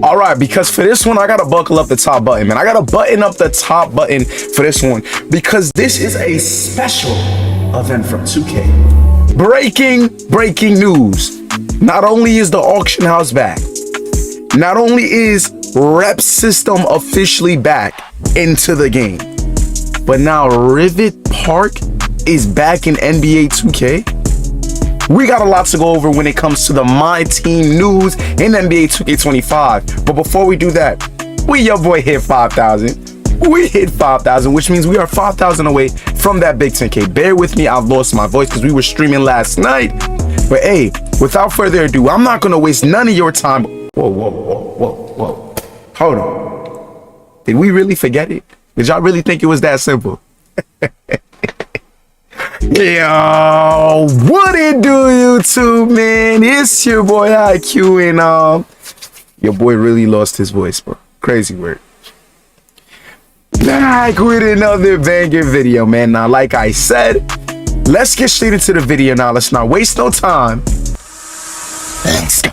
All right, because for this one, I gotta buckle up the top button, man. I gotta button up the top button for this one because this is a special event from 2K. Breaking news. Not only is the auction house back, not only is Rep System officially back into the game, but now Rivet Park is back in NBA 2K. We got a lot to go over when it comes to the My Team news in NBA 2K25. But before we do that, your boy hit 5,000. We hit 5,000, which means we are 5,000 away from that big 10K. Bear with me, I've lost my voice because we were streaming last night. But hey, without further ado, I'm not going to waste none of your time. Whoa. Hold on. Did we really forget it? Did y'all really think it was that simple? Yo, what it do, YouTube, man? It's your boy IQ, and your boy really lost his voice, bro. Crazy word. Back with another banger video, man. Now, like I said, let's get straight into the video now. Let's not waste no time. Let's go.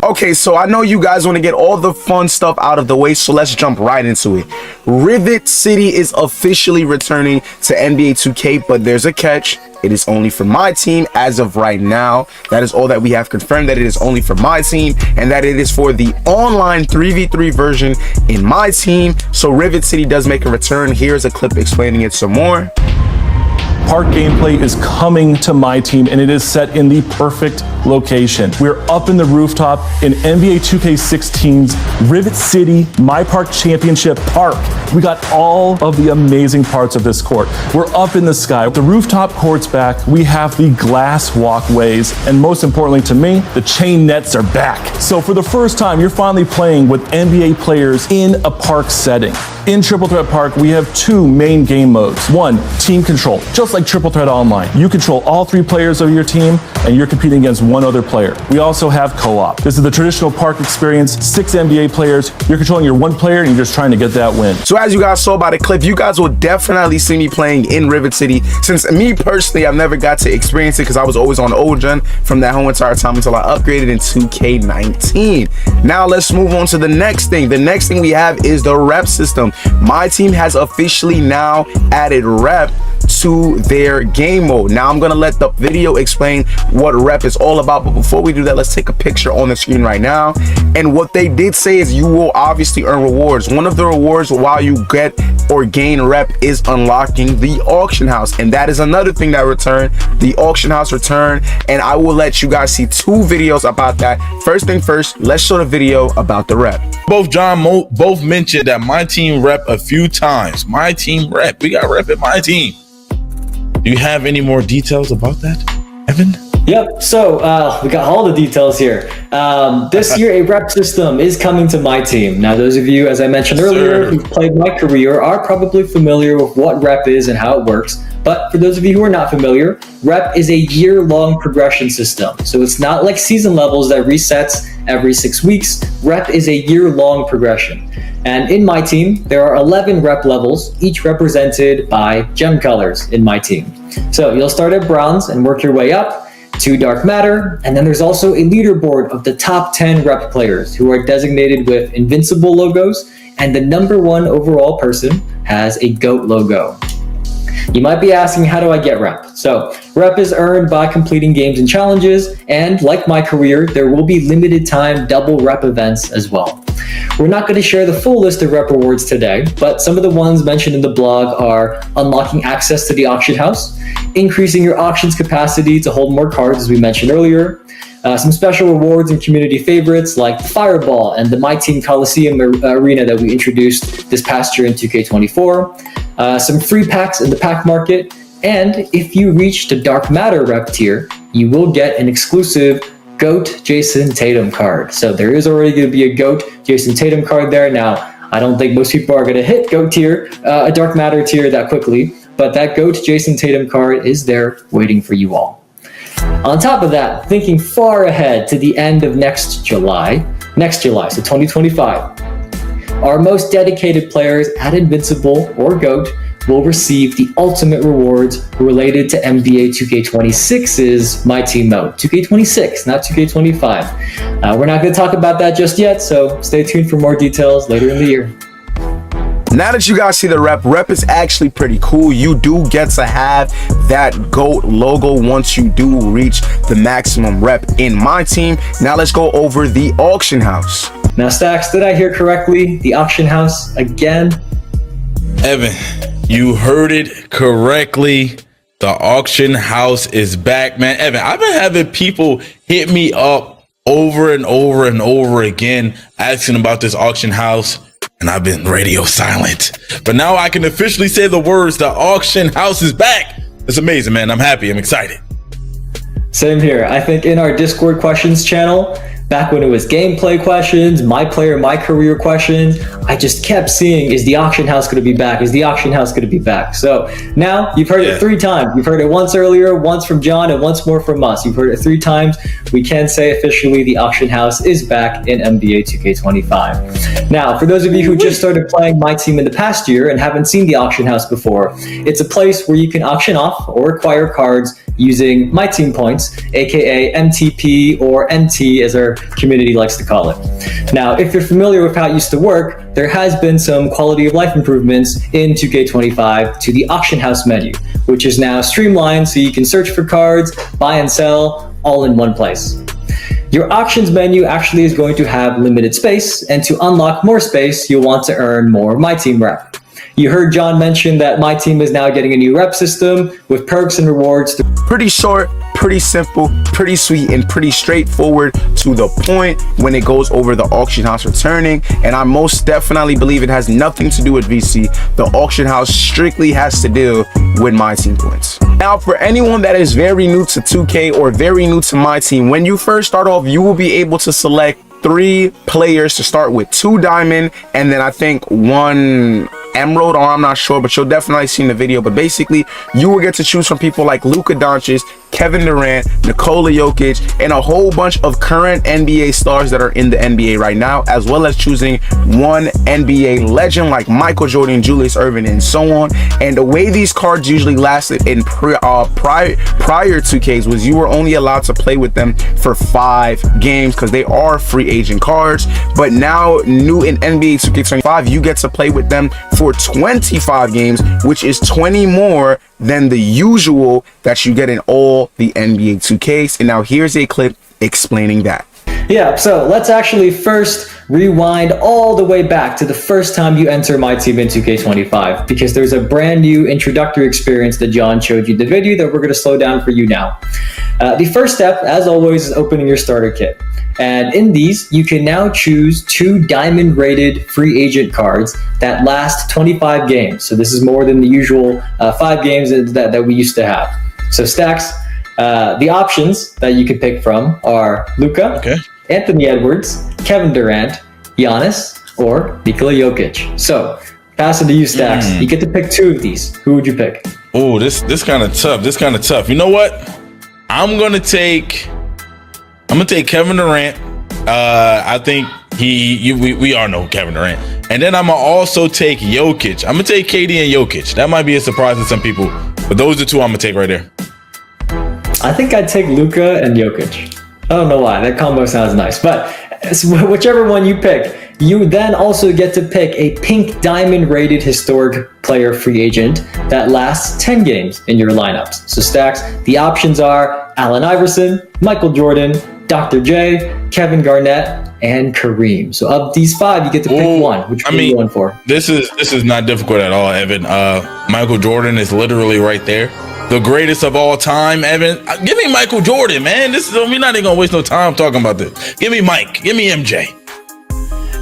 Okay, so I know you guys want to get all the fun stuff out of the way, so let's jump right into it. Rivet City is officially returning to NBA 2K, but there's a catch. It is only for my team as of right now. That is all that we have confirmed, that it is only for my team and that it is for the online 3v3 version in my team. So Rivet City does make a return. Here's a clip explaining it some more. Park gameplay is coming to my team, and it is set in the perfect location. We're up in the rooftop in NBA 2K16's Rivet City My Park Championship Park. We got all of the amazing parts of this court. We're up in the sky. The rooftop court's back. We have the glass walkways, and most importantly to me, the chain nets are back. So for the first time, you're finally playing with NBA players in a park setting. In Triple Threat Park, we have two main game modes. One, team control. Just like Triple Threat Online, you control all three players of your team and you're competing against one other player. We also have co-op. This is the traditional park experience, 6 NBA players. You're controlling your one player and you're just trying to get that win. So as you guys saw by the clip, you guys will definitely see me playing in Rivet City. Since me personally, I've never got to experience it because I was always on old gen from that whole entire time until I upgraded in 2K19. Now let's move on to the next thing. The next thing we have is the rep system. My team has officially now added rep to their game mode. Now I'm gonna let the video explain what rep is all about, but before we do that, let's take a picture on the screen right now. And what they did say is you will obviously earn rewards. One of the rewards while you get or gain rep is unlocking the auction house, and that is another thing that returned. The auction house return, and I will let you guys see 2 videos about that. First thing first, let's show the video about the rep. Both both mentioned that my team rep a few times. My team rep. We got rep at my team. Do you have any more details about that, Evan? Yep, so we got all the details here. This year, a rep system is coming to my team. Now, those of you, as I mentioned earlier, who've played my career are probably familiar with what rep is and how it works. But for those of you who are not familiar, rep is a year-long progression system. So it's not like season levels that resets every 6 weeks. Rep is a year-long progression. And in my team, there are 11 rep levels, each represented by gem colors in my team. So you'll start at bronze and work your way up to dark matter. And then there's also a leaderboard of the top 10 rep players who are designated with invincible logos. And the #1 overall person has a GOAT logo. You might be asking, how do I get rep? So rep is earned by completing games and challenges, and like my career, there will be limited time double rep events as well. We're not going to share the full list of rep rewards today, but some of the ones mentioned in the blog are unlocking access to the auction house, increasing your auctions capacity to hold more cards, as we mentioned earlier, some special rewards and community favorites like the Fireball and the My Team Coliseum Arena that we introduced this past year in 2K24, some free packs in the pack market, and if you reach the Dark Matter rep tier, you will get an exclusive GOAT Jason Tatum card. So there is already going to be a GOAT Jason Tatum card there. Now, I don't think most people are going to hit GOAT tier, a Dark Matter tier that quickly, but that GOAT Jason Tatum card is there waiting for you all. On top of that, thinking far ahead to the end of next July, so 2025, our most dedicated players at Invincible or GOAT will receive the ultimate rewards related to NBA 2K26's My Team mode. 2K26, not 2K25. We're not going to talk about that just yet, so stay tuned for more details later in the year. Now that you guys see the rep is actually pretty cool. You do get to have that GOAT logo once you do reach the maximum rep in My Team. Now let's go over the auction house. Now, Stacks, did I hear correctly? The auction house again? Evan, you heard it correctly. The auction house is back, man. Evan, I've been having people hit me up over and over and over again asking about this auction house, and I've been radio silent. But now I can officially say the words, the auction house is back. It's amazing, man. I'm happy. I'm excited. Same here. I think in our Discord questions channel, back when it was gameplay questions, my player, my career questions, I just kept seeing, is the auction house going to be back? Is the auction house going to be back? So now you've heard it 3 times. You've heard it once earlier, once from John, and once more from us. You've heard it 3 times. We can say officially the auction house is back in NBA 2K25. Now, for those of you who just started playing My Team in the past year and haven't seen the auction house before, it's a place where you can auction off or acquire cards using My Team points, aka MTP or MT as our community likes to call it. Now, if you're familiar with how it used to work, there has been some quality of life improvements in 2K25 to the auction house menu, which is now streamlined so you can search for cards, buy and sell, all in one place. Your auctions menu actually is going to have limited space, and to unlock more space, you'll want to earn more My Team rep. You heard John mention that My Team is now getting a new rep system with perks and rewards. Pretty short, pretty simple, pretty sweet, and pretty straightforward to the point when it goes over the auction house returning. And I most definitely believe it has nothing to do with VC. The auction house strictly has to deal with My Team points. Now, for anyone that is very new to 2K or very new to My Team, when you first start off, you will be able to select 3 players to start with, 2 diamond, and then I think 1 emerald, or I'm not sure, but you'll definitely see in the video. But basically, you will get to choose from people like Luka Doncic, Kevin Durant, Nikola Jokic, and a whole bunch of current NBA stars that are in the NBA right now, as well as choosing 1 NBA legend like Michael Jordan, Julius Erving, and so on. And the way these cards usually lasted in prior 2Ks was you were only allowed to play with them for 5 games because they are free agent cards. But now, new in NBA 2K25, you get to play with them for 25 games, which is 20 more than the usual that you get in all the NBA 2Ks. And now here's a clip explaining that. Yeah, so let's actually first rewind all the way back to the first time you enter My Team in 2K25, because there's a brand new introductory experience that John showed you in the video that we're going to slow down for you now. The first step, as always, is opening your starter kit. And in these, you can now choose 2 diamond rated free agent cards that last 25 games. So this is more than the usual 5 games that we used to have. So Stacks, the options that you can pick from are Luka, Anthony Edwards, Kevin Durant, Giannis, or Nikola Jokic. So pass it to you, Stacks. You get to pick 2 of these. Who would you pick? Oh, this kind of tough. This kind of tough. You know what? I'm gonna take Kevin Durant. I think we all know Kevin Durant. And then I'm gonna also take Jokic. I'm gonna take KD and Jokic. That might be a surprise to some people, but those are 2 I'm gonna take right there. I think I'd take Luka and Jokic. I don't know why. That combo sounds nice. But whichever one you pick, you then also get to pick a pink diamond rated historic player free agent that lasts 10 games in your lineups. So Stacks, the options are Allen Iverson, Michael Jordan, Dr. J, Kevin Garnett, and Kareem. So of these 5, you get to pick 1. Which one are you going for? This is not difficult at all, Evan. Michael Jordan is literally right there. The greatest of all time, Evan. Give me Michael Jordan, man. We're not even gonna waste no time talking about this. Give me Mike. Give me MJ.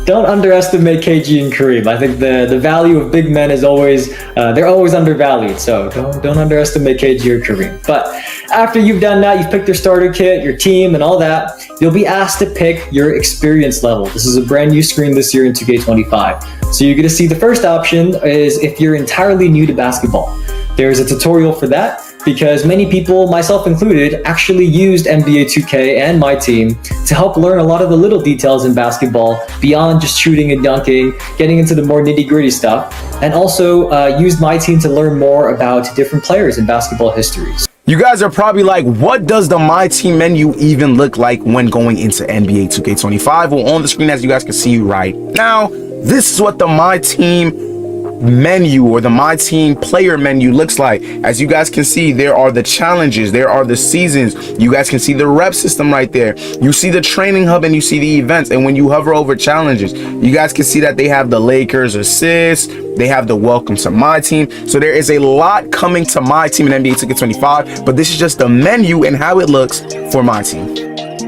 Don't underestimate KG and Kareem. I think the value of big men is always, they're always undervalued. So don't underestimate KG or Kareem. But after you've done that, you've picked your starter kit, your team, and all that, you'll be asked to pick your experience level. This is a brand new screen this year in 2K25. So you're gonna see the first option is if you're entirely new to basketball. There's a tutorial for that. because many people, myself included, actually used NBA 2K and my team to help learn a lot of the little details in basketball beyond just shooting and dunking, getting into the more nitty-gritty stuff, and also used my team to learn more about different players in basketball history. You guys are probably like, what does the My Team menu even look like when going into NBA 2K25? Well, on the screen, as you guys can see right now, this is what the My Team menu or the My Team player menu looks like. As you guys can see, there are the challenges, there are the seasons. You guys can see the rep system right there. You see the training hub and you see the events. And when you hover over challenges, you guys can see that they have the Lakers assists, they have the welcome to My Team. So there is a lot coming to My Team in NBA 2K25, but this is just the menu and how it looks for My Team.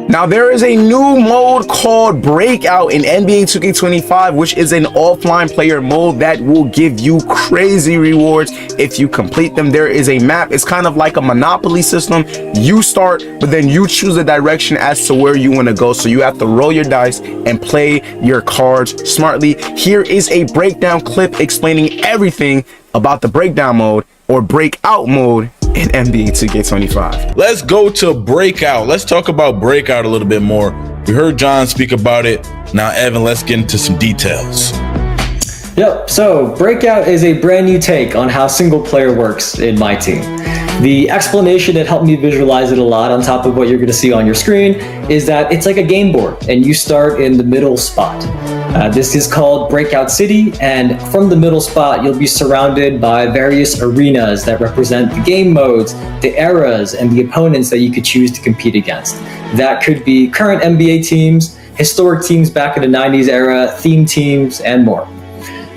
Now, there is a new mode called Breakout in NBA 2K25, which is an offline player mode that will give you crazy rewards if you complete them. There is a map. It's kind of like a Monopoly system. You start, but then you choose a direction as to where you want to go. So you have to roll your dice and play your cards smartly. Here is a breakdown clip explaining everything about the breakdown mode or breakout mode in NBA 2K25. Let's go to Breakout. Let's talk about Breakout a little bit more. We heard John speak about it. Now, Evan, let's get into some details. Yep, so Breakout is a brand new take on how single player works in My Team. The explanation that helped me visualize it a lot, on top of what you're going to see on your screen, is that it's like a game board and you start in the middle spot. This is called Breakout City, and from the middle spot you'll be surrounded by various arenas that represent the game modes, the eras, and the opponents that you could choose to compete against. That could be current NBA teams, historic teams back in the 90s era, theme teams, and more.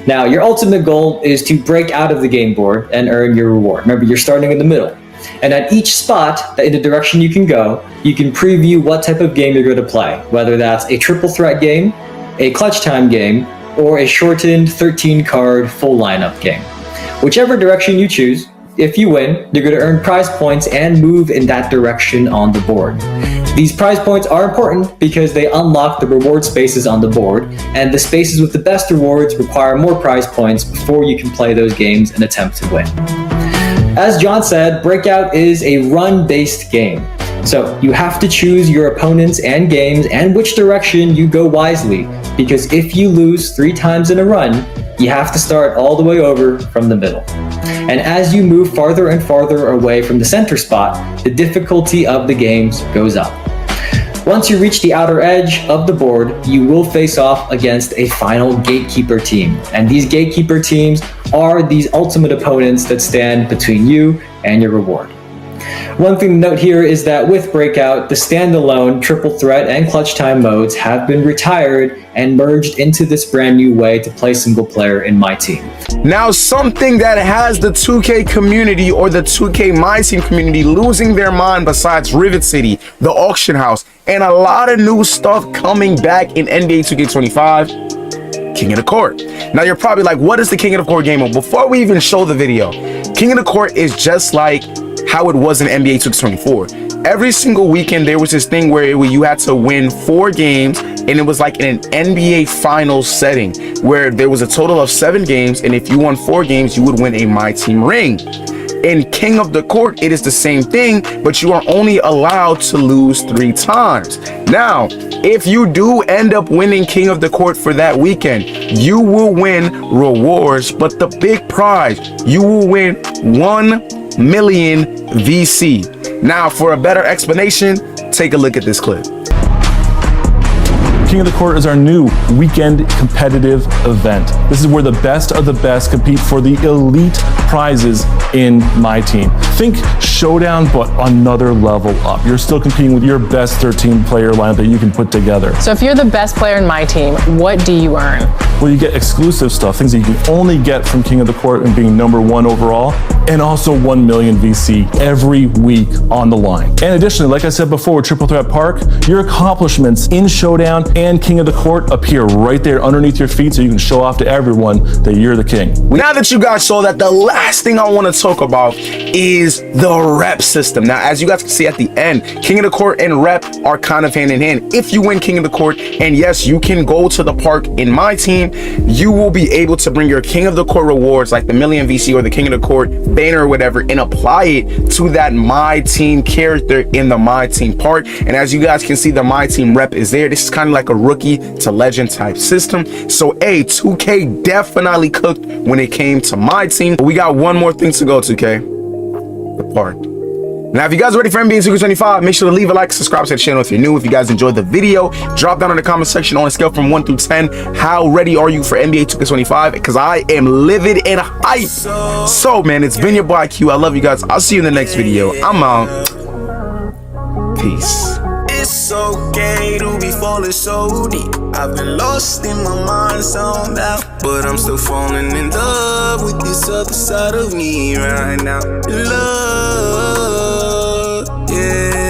Now, your ultimate goal is to break out of the game board and earn your reward. Remember, you're starting in the middle. And at each spot, in the direction you can go, you can preview what type of game you're going to play, whether that's a triple threat game, a clutch time game, or a shortened 13-card full lineup game. Whichever direction you choose, if you win, you're going to earn prize points and move in that direction on the board. These prize points are important because they unlock the reward spaces on the board, and the spaces with the best rewards require more prize points before you can play those games and attempt to win. As John said, Breakout is a run-based game. So you have to choose your opponents and games and which direction you go wisely, because if you lose 3 times in a run, you have to start all the way over from the middle. And as you move farther and farther away from the center spot, the difficulty of the games goes up. Once you reach the outer edge of the board, you will face off against a final gatekeeper team. And these gatekeeper teams are these ultimate opponents that stand between you and your reward. One thing to note here is that with Breakout, the standalone triple threat and clutch time modes have been retired and merged into this brand new way to play single player in My Team. Now, something that has the 2K community or the 2K My Team community losing their mind, besides Rivet City, the auction house, and a lot of new stuff coming back in NBA 2K25, King of the Court. Now, you're probably like, what is the King of the Court game mode? Before we even show the video, King of the Court is just like how it was in NBA 2K24. Every single weekend, there was this thing where you had to win 4 games, and it was like in an NBA Finals setting, where there was a total of 7 games, and if you won 4 games, you would win a My Team ring. In King of the Court, it is the same thing, but you are only allowed to lose 3 times. Now, if you do end up winning King of the Court for that weekend, you will win rewards, but the big prize, you will win 1 million VC. Now, for a better explanation, take a look at this clip. King of the Court is our new weekend competitive event. This is where the best of the best compete for the elite prizes in My Team. Think showdown, but another level up. You're still competing with your best 13 player lineup that you can put together. So if you're the best player in My Team, what do you earn? Well, you get exclusive stuff, things that you can only get from King of the Court and being #1 overall, and also 1 million VC every week on the line. And additionally, like I said before, with Triple Threat Park, your accomplishments in Showdown and King of the Court appear right there underneath your feet, so you can show off to everyone that you're the king. Now that you guys saw that, the last thing I want to talk about is the rep system. Now, as you guys can see at the end, King of the Court and rep are kind of hand in hand. If you win King of the Court, and yes, you can go to the park in My Team, you will be able to bring your King of the Court rewards like the million VC or the King of the Court banner or whatever and apply it to that My Team character in the My Team part. And as you guys can see, the My Team rep is there. This is kind of like a rookie to legend type system. So 2K definitely cooked when it came to My Team. But we got one more thing to go, 2K. The park. Now, if you guys are ready for NBA 2K25, make sure to leave a like, subscribe to the channel if you're new. If you guys enjoyed the video, drop down in the comment section on a scale from 1 through 10. How ready are you for NBA 2K25? Because I am livid and hyped. So, man, it's been your boy Q. I love you guys. I'll see you in the next video. I'm out. Peace. It's okay to be falling so deep. I've been lost in my mind, zoned out, but I'm still falling in love with this other side of me right now. Love, yeah.